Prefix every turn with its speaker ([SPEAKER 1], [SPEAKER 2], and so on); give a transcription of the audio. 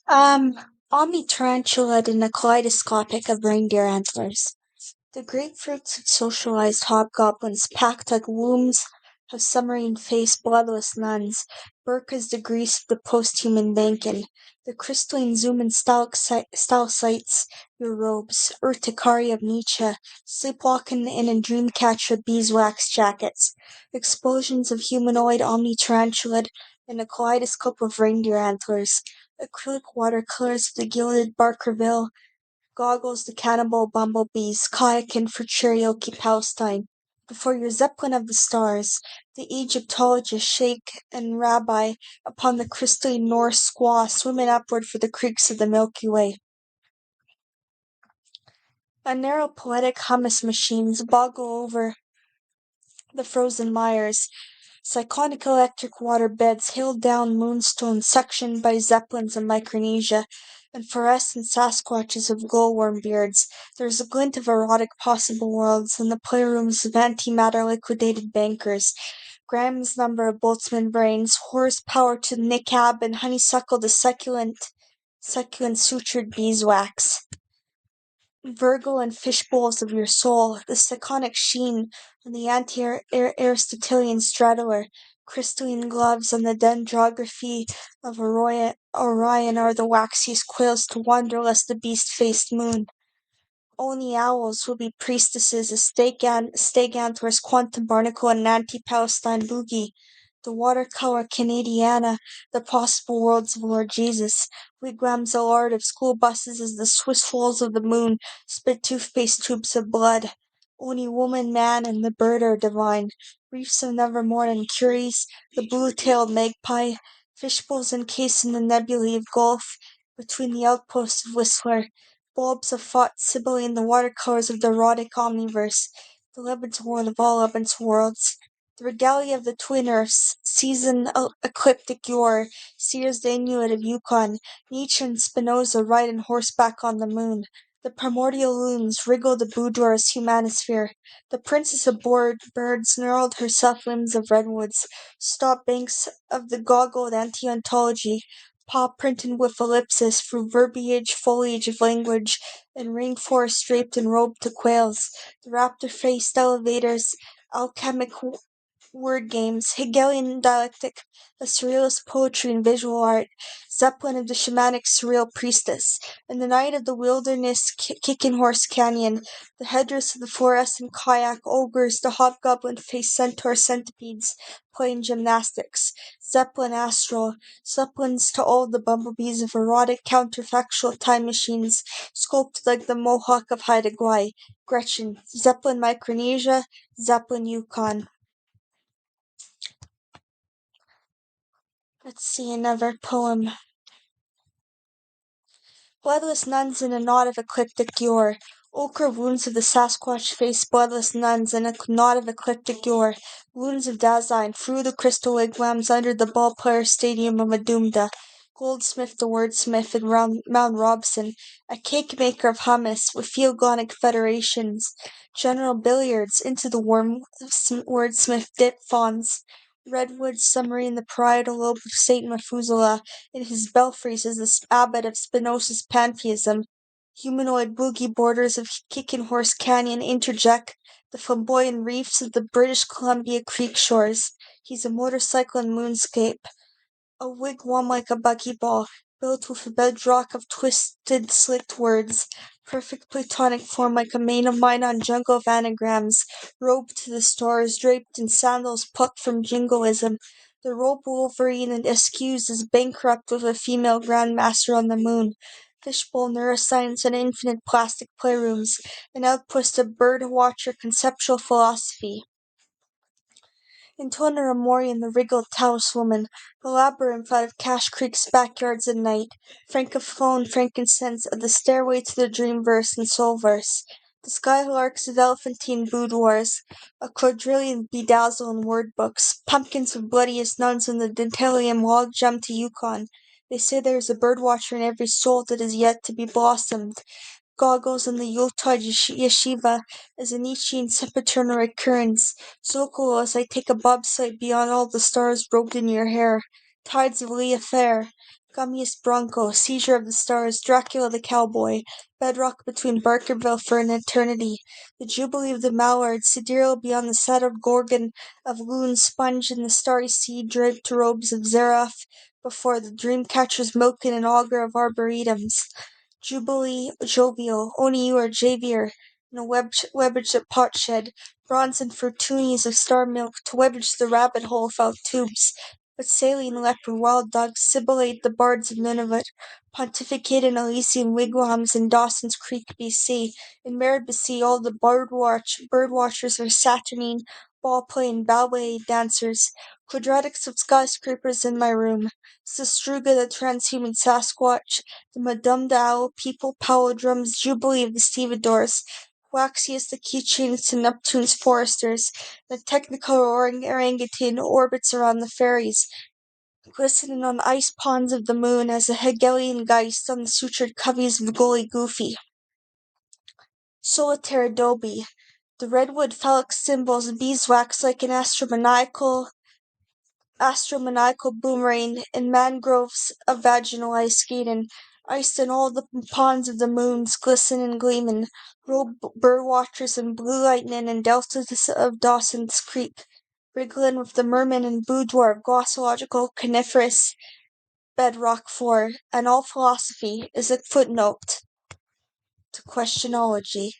[SPEAKER 1] Um, Omnitarantulaed in a kaleidoscopic of reindeer antlers. The grapefruits of socialized hobgoblins packed like wombs of submarine-faced bloodless nuns, burkas the grease of the post-human bankin, the crystalline zoom and stalactites, your robes, urticaria of Nietzsche, sleepwalking in a dreamcatcher of beeswax jackets, explosions of humanoid omnitarantulid in a kaleidoscope of reindeer antlers, acrylic watercolors of the gilded Barkerville, goggles the cannibal bumblebees, kayaking for karaoke Palestine. Before your zeppelin of the stars, the Egyptologist sheikh and rabbi upon the crystalline Norse squaw swimming upward for the creeks of the Milky Way. A narrow poetic hummus machines boggle over the frozen mires, cyclonic electric water beds hailed down moonstones suctioned by zeppelins of Micronesia, and fluorescent Sasquatches with glowworm beards. There's a glint of erotic possible worlds in the playrooms of antimatter liquidated bankers. Graham's number of boltzmann brains, horsepower to niqab and honeysuckle to succulent sutured beeswax. Virgil and fishbowls of your soul, the Saconic sheen on the anti-Aristotelian straddler, crystalline gloves on the dendrography of Orion are the waxiest quails to wander lest the beast-faced moon. Only owls will be priestesses of stag antlers, quantum barnacle, and anti-Palestine boogie. The watercolor Canadiana, the possible worlds of Lord Jesus. Wigwams a lard of school buses as the Swiss falls of the moon spit toothpaste tubes of blood. Only woman, man, and the bird are divine. Reefs of nevermore and curies, the blue-tailed magpie, fishbowls encased in the nebulae of Gulf, between the outposts of Whistler, bulbs of fought Sibylle the watercolors of the erotic omniverse, the Leban's world of all Leban's worlds. The regalia of the twin earths, season ecliptic yore, Sears the Inuit of Yukon, Nietzsche and Spinoza riding horseback on the moon. The primordial loons wriggle the boudoir's humanisphere. The princess of birds knurled her soft limbs of redwoods, stop banks of the goggled anti-ontology, paw printed with ellipsis through verbiage, foliage of language, and rainforest draped and robed to quails. The raptor-faced elevators, alchemic word games, Hegelian dialectic, the surrealist poetry and visual art, Zeppelin of the shamanic surreal priestess, and the night of the wilderness kicking horse canyon, the headdress of the fluorescent kayak ogres, the hobgoblin-faced centaur centipedes playing gymnastics, Zeppelin astral, Zeppelins to all the bumblebees of erotic counterfactual time machines, sculpted like the mohawk of Haida Gwaii, Gretchen, Zeppelin Micronesia, Zeppelin Yukon. Let's see another poem. Bloodless nuns in a knot of ecliptic yore. Ochre wounds of the Sasquatch-faced bloodless nuns in a knot of ecliptic yore. Wounds of Dasein through the crystal wigwams under the ballplayer stadium of Adumda. Goldsmith the wordsmith in Mount Robson, a cake maker of hummus with theogonic federations. General Billiards into the wordsmith dip fawns. Redwood submarine the parietal lobe of Saint Methuselah in his belfries is the abbot of Spinoza's pantheism. Humanoid boogie borders of Kicking Horse Canyon interject the flamboyant reefs of the British Columbia Creek shores. He's a motorcycle in moonscape. A wigwam like a buckyball, built with a bedrock of twisted, slicked words. Perfect platonic form like a mane of mine on jungle of anagrams, robed to the stars, draped in sandals plucked from jingoism. The rope Wolverine and excused is bankrupt with a female grandmaster on the moon. Fishbowl neuroscience and infinite plastic playrooms, an outpost of bird-watcher conceptual philosophy. In Toner Amorian, the wriggled Taos woman, the labyrinth out of Cache Creek's backyards at night, francophone frankincense of the stairway to the dreamverse and soulverse, the skylarks of elephantine boudoirs, a quadrillion bedazzled word books, pumpkins of bloodiest nuns in the dentalium log jump to Yukon. They say there is a birdwatcher in every soul that is yet to be blossomed. Goggles in the Yuletide yeshiva as a Nietzschean sempiternal recurrence. Zocalo as I take a bobsled beyond all the stars robed in your hair. Tides of Leah Fair, Gummiest Bronco, Seizure of the Stars, Dracula the Cowboy, Bedrock between Barkerville for an Eternity, The Jubilee of the Mallard, Sidereal beyond the settled Gorgon of Loon Sponge in the starry sea draped robes of Zeraf before the Dreamcatcher's milk in an auger of arboretums, Jubilee Jovial, Only You are Javier, in a webbage at Potshed, Bronze and Fortunies of star milk to webbage the rabbit hole without tubes, but saline leper wild dogs sibilate the bards of Nunavut, pontificate in Elysian wigwams in Dawson's Creek, BC. In Merritt, BC, all the birdwatchers are Saturnine, ball-play and ballet dancers, quadratics of skyscrapers in my room, Sistruga the transhuman Sasquatch, the Madame Owl, people, powwow drums, jubilee of the stevedores, Waxius the keychains to Neptune's foresters, the technicolor orangutan orbits around the fairies, glistening on the ice ponds of the moon as a Hegelian geist on the sutured coveys of the goalie Goofy. Solitaire adobe, the redwood phallic symbols beeswax like an astromaniacal boomerang, and mangroves of vaginal ice skating, iced in all the ponds of the moons, glisten and gleamin', robed birdwatchers in blue lightning and deltas of Dawson's Creek, wriggling with the merman and boudoir of glossological coniferous bedrock for, and all philosophy is a footnote to questionology.